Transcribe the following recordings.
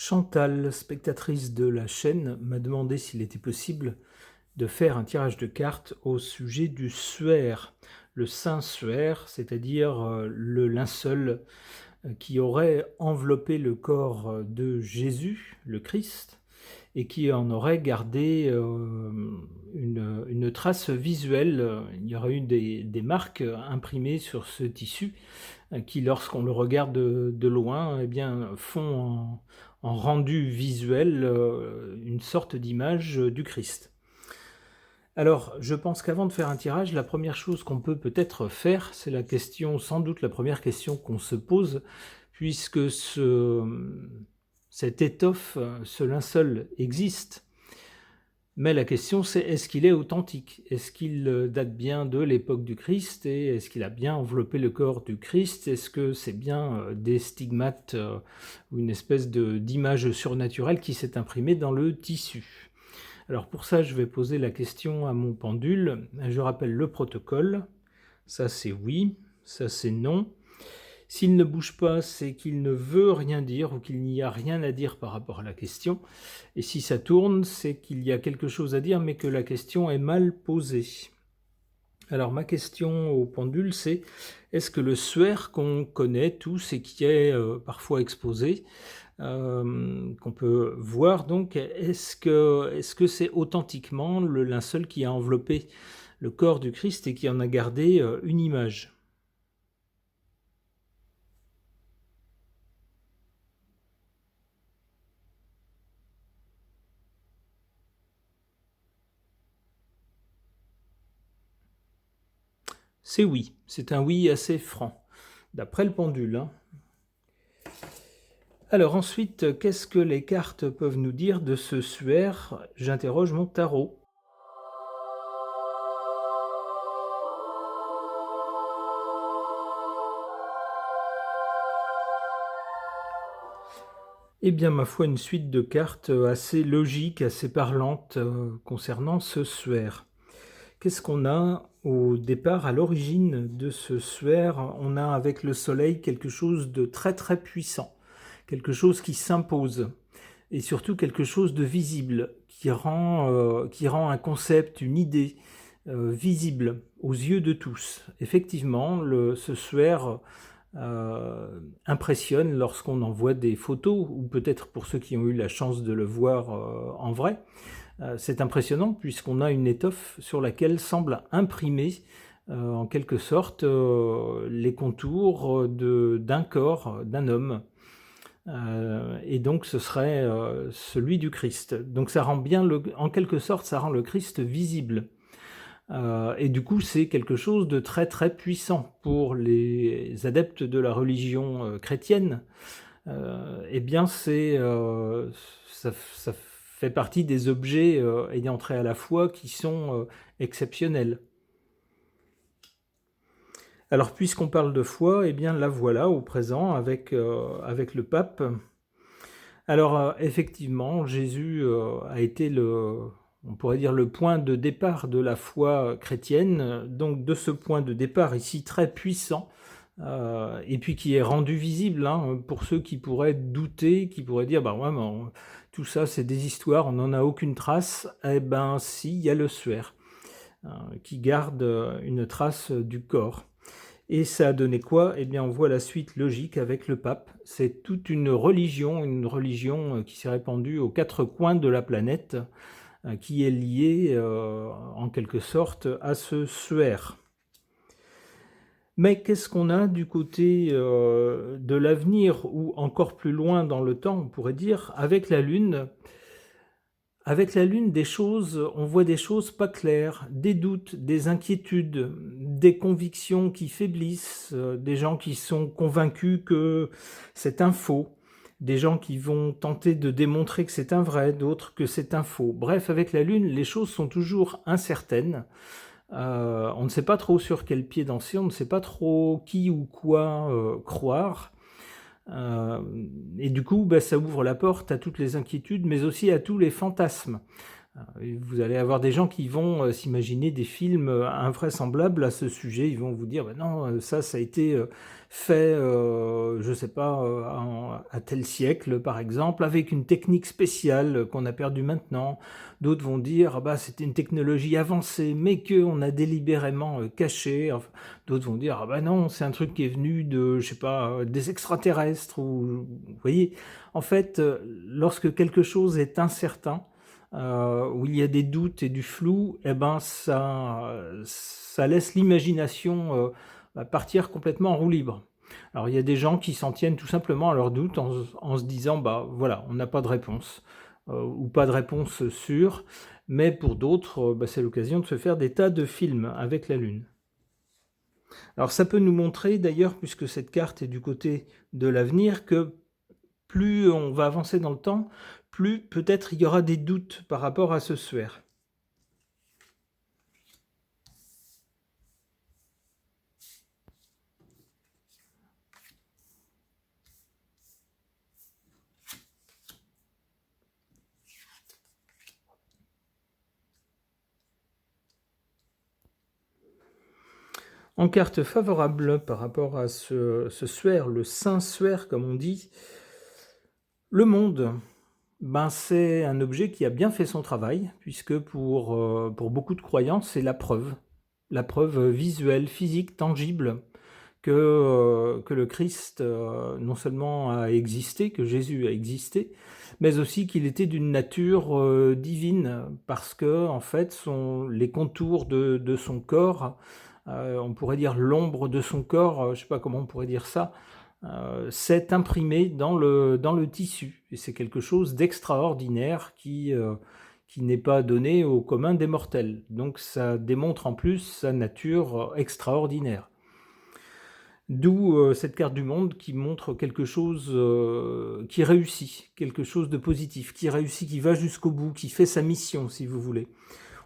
Chantal, spectatrice de la chaîne, m'a demandé s'il était possible de faire un tirage de cartes au sujet du suaire, le saint suaire, c'est-à-dire le linceul qui aurait enveloppé le corps de Jésus, le Christ, et qui en aurait gardé une trace visuelle. Il y aurait eu des marques imprimées sur ce tissu qui, lorsqu'on le regarde de loin, eh bien, font en rendu visuel une sorte d'image du Christ. Alors, je pense qu'avant de faire un tirage, la première chose qu'on peut peut-être faire, c'est la question, sans doute la première question qu'on se pose, puisque cette étoffe, ce linceul existe. Mais la question, c'est est-ce qu'il est authentique? Est-ce qu'il date bien de l'époque du Christ? Et est-ce qu'il a bien enveloppé le corps du Christ? Est-ce que c'est bien des stigmates ou une espèce d'image surnaturelle qui s'est imprimée dans le tissu? Alors pour ça, je vais poser la question à mon pendule. Je rappelle le protocole. Ça, c'est oui. Ça, c'est non. S'il ne bouge pas, c'est qu'il ne veut rien dire ou qu'il n'y a rien à dire par rapport à la question. Et si ça tourne, c'est qu'il y a quelque chose à dire, mais que la question est mal posée. Alors ma question au pendule, c'est est-ce que le suaire qu'on connaît tous et qui est parfois exposé, qu'on peut voir donc, est-ce que c'est authentiquement le linceul qui a enveloppé le corps du Christ et qui en a gardé une image? C'est oui, c'est un oui assez franc, d'après le pendule, hein. Alors ensuite, qu'est-ce que les cartes peuvent nous dire de ce suaire? J'interroge mon tarot. Eh bien, ma foi, une suite de cartes assez logique, assez parlante concernant ce suaire. Qu'est-ce qu'on a au départ, à l'origine de ce suaire? On a avec le soleil quelque chose de très très puissant, quelque chose qui s'impose, et surtout quelque chose de visible, qui rend un concept, une idée visible aux yeux de tous. Effectivement, ce suaire impressionne lorsqu'on en voit des photos, ou peut-être pour ceux qui ont eu la chance de le voir en vrai. C'est impressionnant puisqu'on a une étoffe sur laquelle semble imprimer en quelque sorte les contours d'un corps, d'un homme. Et donc ce serait celui du Christ. Donc ça rend bien, en quelque sorte, ça rend le Christ visible. Et du coup, c'est quelque chose de très très puissant pour les adeptes de la religion chrétienne. Eh bien, ça fait partie des objets ayant trait à la foi qui sont exceptionnels. Alors, puisqu'on parle de foi, eh bien, la voilà au présent avec le pape. Alors, effectivement, Jésus a été on pourrait dire le point de départ de la foi chrétienne, donc de ce point de départ ici très puissant, et puis qui est rendu visible hein, pour ceux qui pourraient douter, qui pourraient dire bah ouais, mais tout ça c'est des histoires, on n'en a aucune trace. Eh ben si, il y a le suaire qui garde une trace du corps. Et ça a donné quoi? Eh bien, on voit la suite logique avec le pape. C'est toute une religion qui s'est répandue aux quatre coins de la planète, qui est liée en quelque sorte à ce suaire. Mais qu'est-ce qu'on a du côté de l'avenir, ou encore plus loin dans le temps, on pourrait dire, avec la Lune? Avec la Lune, on voit des choses pas claires, des doutes, des inquiétudes, des convictions qui faiblissent, des gens qui sont convaincus que c'est un faux, des gens qui vont tenter de démontrer que c'est un vrai, d'autres que c'est un faux. Bref, avec la Lune, les choses sont toujours incertaines. On ne sait pas trop sur quel pied danser, on ne sait pas trop qui ou quoi croire. Et du coup, ça ouvre la porte à toutes les inquiétudes, mais aussi à tous les fantasmes. Et vous allez avoir des gens qui vont s'imaginer des films invraisemblables à ce sujet. Ils vont vous dire, bah non, ça a été fait, je sais pas, à tel siècle, par exemple, avec une technique spéciale qu'on a perdue maintenant. D'autres vont dire, ah bah c'était une technologie avancée, mais qu'on a délibérément cachée. Enfin, d'autres vont dire, ah bah non, c'est un truc qui est venu de, je sais pas, des extraterrestres. Ou, vous voyez, en fait, lorsque quelque chose est incertain, où il y a des doutes et du flou, eh ben ça laisse l'imagination partir complètement en roue libre. Alors il y a des gens qui s'en tiennent tout simplement à leurs doutes en se disant bah voilà, on n'a pas de réponse ou pas de réponse sûre, mais pour d'autres, bah, c'est l'occasion de se faire des tas de films avec la Lune. Alors ça peut nous montrer d'ailleurs, puisque cette carte est du côté de l'avenir, que plus on va avancer dans le temps, plus peut-être il y aura des doutes par rapport à ce sphère. En carte favorable par rapport à ce sphère, le saint sphère comme on dit, le monde, ben c'est un objet qui a bien fait son travail, puisque pour beaucoup de croyants, c'est la preuve visuelle, physique, tangible, que le Christ non seulement a existé, que Jésus a existé, mais aussi qu'il était d'une nature divine, parce que en fait, les contours de son corps, on pourrait dire l'ombre de son corps, je ne sais pas comment on pourrait dire ça, s'est imprimé dans le tissu. Et c'est quelque chose d'extraordinaire qui n'est pas donné au commun des mortels. Donc ça démontre en plus sa nature extraordinaire. D'où cette carte du monde qui montre quelque chose qui réussit, quelque chose de positif, qui réussit, qui va jusqu'au bout, qui fait sa mission, si vous voulez.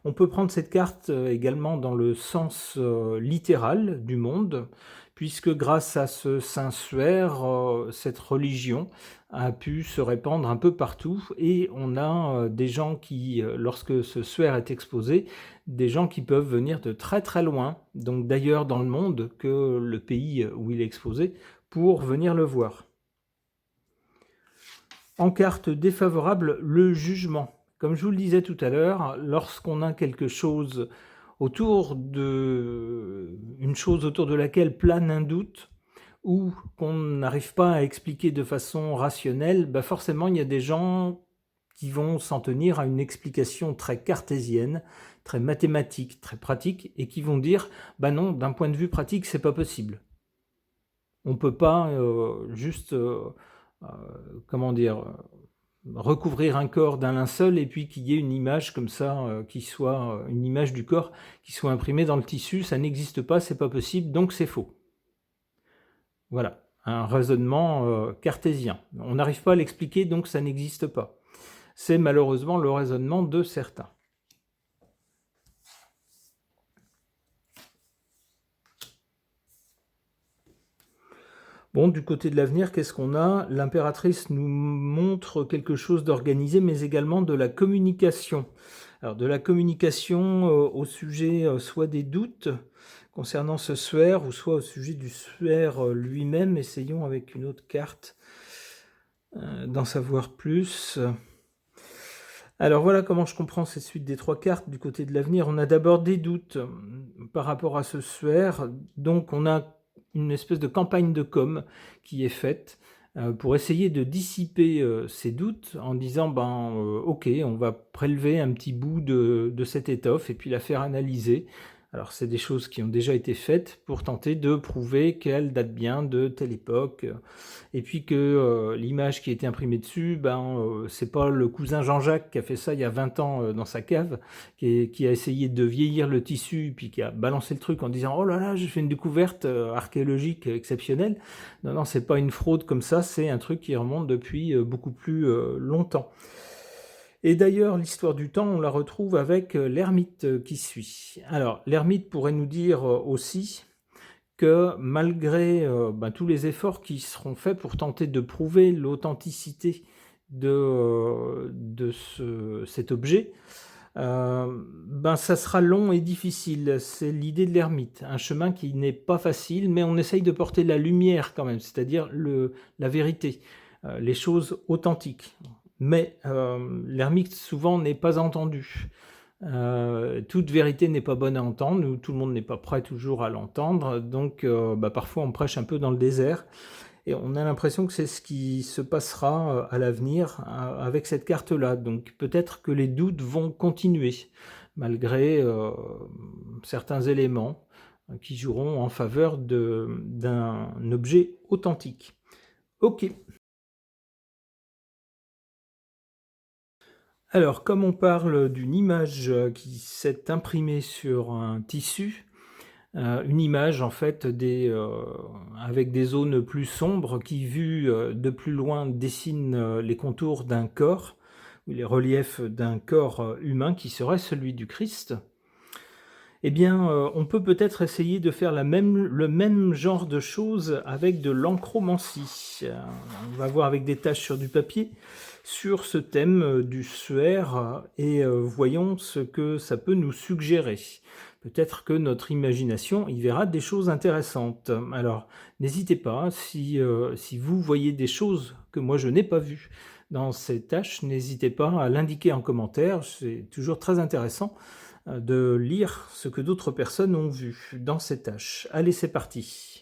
On peut prendre cette carte également dans le sens littéral du monde, puisque grâce à ce Saint-Suaire, cette religion a pu se répandre un peu partout, et on a des gens qui, lorsque ce Suaire est exposé, des gens qui peuvent venir de très très loin, donc d'ailleurs dans le monde que le pays où il est exposé, pour venir le voir. En carte défavorable, le jugement. Comme je vous le disais tout à l'heure, lorsqu'on a quelque chose une chose autour de laquelle plane un doute, ou qu'on n'arrive pas à expliquer de façon rationnelle, bah forcément il y a des gens qui vont s'en tenir à une explication très cartésienne, très mathématique, très pratique, et qui vont dire bah non, d'un point de vue pratique, c'est pas possible. On peut pas juste comment dire, recouvrir un corps d'un linceul et puis qu'il y ait une image comme ça, qui soit une image du corps qui soit imprimée dans le tissu, ça n'existe pas, c'est pas possible, donc c'est faux. Voilà, un raisonnement cartésien. On n'arrive pas à l'expliquer, donc ça n'existe pas. C'est malheureusement le raisonnement de certains. Bon, du côté de l'avenir, qu'est-ce qu'on a? L'impératrice nous montre quelque chose d'organisé, mais également de la communication. Alors, de la communication au sujet soit des doutes concernant ce sphère, ou soit au sujet du sphère lui-même. Essayons avec une autre carte d'en savoir plus. Alors voilà comment je comprends cette suite des trois cartes du côté de l'avenir. On a d'abord des doutes par rapport à ce sphère, donc on a une espèce de campagne de com qui est faite pour essayer de dissiper ces doutes en disant ok, on va prélever un petit bout de cette étoffe et puis la faire analyser. Alors c'est des choses qui ont déjà été faites pour tenter de prouver qu'elle date bien de telle époque, et puis que l'image qui a été imprimée dessus, c'est pas le cousin Jean-Jacques qui a fait ça il y a 20 ans dans sa cave, qui a essayé de vieillir le tissu, puis qui a balancé le truc en disant « Oh là là, j'ai fait une découverte archéologique exceptionnelle ». Non, non, c'est pas une fraude comme ça, c'est un truc qui remonte depuis beaucoup plus longtemps. Et d'ailleurs, l'histoire du temps, on la retrouve avec l'ermite qui suit. Alors, l'ermite pourrait nous dire aussi que malgré tous les efforts qui seront faits pour tenter de prouver l'authenticité de cet objet, ben, ça sera long et difficile. C'est l'idée de l'ermite, un chemin qui n'est pas facile, mais on essaye de porter la lumière quand même, c'est-à-dire la vérité, les choses authentiques. Mais l'ermite souvent n'est pas entendu. Toute vérité n'est pas bonne à entendre, ou tout le monde n'est pas prêt toujours à l'entendre, donc bah, parfois on prêche un peu dans le désert. Et on a l'impression que c'est ce qui se passera à l'avenir avec cette carte-là. Donc peut-être que les doutes vont continuer, malgré certains éléments qui joueront en faveur d'un objet authentique. Ok. Alors, comme on parle d'une image qui s'est imprimée sur un tissu, une image en fait avec des zones plus sombres qui, vues de plus loin, dessinent les contours d'un corps, ou les reliefs d'un corps humain qui serait celui du Christ. Eh bien, on peut peut-être essayer de faire le même genre de choses avec de l'encromancie. On va voir avec des taches sur du papier sur ce thème du suaire et voyons ce que ça peut nous suggérer. Peut-être que notre imagination y verra des choses intéressantes. Alors, n'hésitez pas, si vous voyez des choses que moi je n'ai pas vues dans ces tâches, n'hésitez pas à l'indiquer en commentaire, c'est toujours très intéressant de lire ce que d'autres personnes ont vu dans ces tâches. Allez, c'est parti.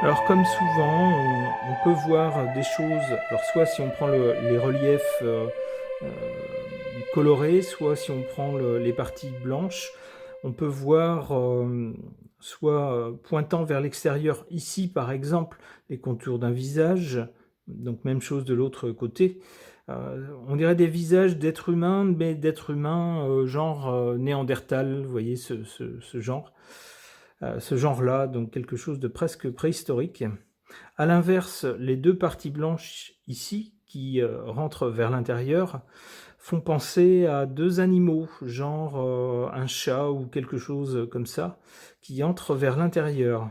Alors comme souvent, on peut voir des choses, alors soit si on prend les reliefs colorés, soit si on prend les parties blanches, on peut voir soit pointant vers l'extérieur, ici par exemple, les contours d'un visage, donc même chose de l'autre côté. On dirait des visages d'êtres humains, mais d'êtres humains genre néandertal, vous voyez ce genre. Ce genre-là, donc quelque chose de presque préhistorique. À l'inverse, les deux parties blanches ici, qui rentrent vers l'intérieur, font penser à deux animaux, genre un chat ou quelque chose comme ça, qui entrent vers l'intérieur.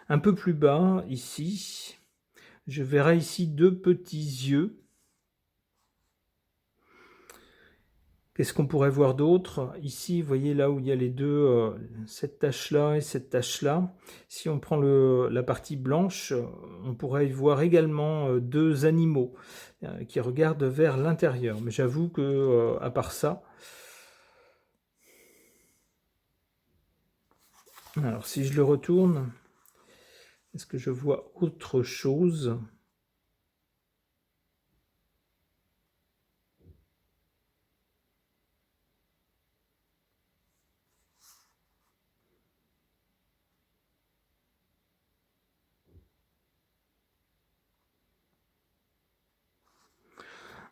Un peu plus bas, ici, je verrai ici deux petits yeux. Qu'est-ce qu'on pourrait voir d'autre? Ici, vous voyez là où il y a les deux, cette tache-là et cette tache-là. Si on prend la partie blanche, on pourrait y voir également deux animaux qui regardent vers l'intérieur. Mais j'avoue que, à part ça... Alors, si je le retourne, est-ce que je vois autre chose?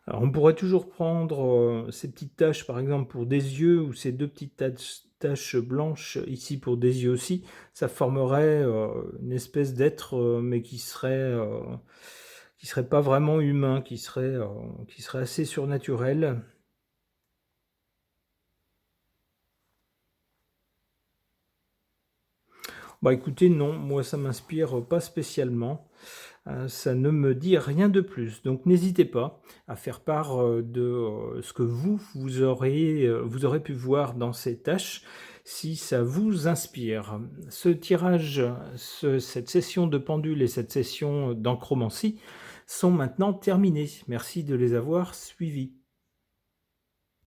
Alors, on pourrait toujours prendre ces petites taches, par exemple, pour des yeux, ou ces deux petites taches blanches ici pour des yeux aussi. Ça formerait une espèce d'être, mais qui serait pas vraiment humain, qui serait assez surnaturel. Bah écoutez, non, moi ça m'inspire pas spécialement. Ça ne me dit rien de plus. Donc n'hésitez pas à faire part de ce que vous aurez pu voir dans ces tâches, si ça vous inspire. Ce tirage, cette session de pendule et cette session d'encromancie sont maintenant terminées. Merci de les avoir suivis.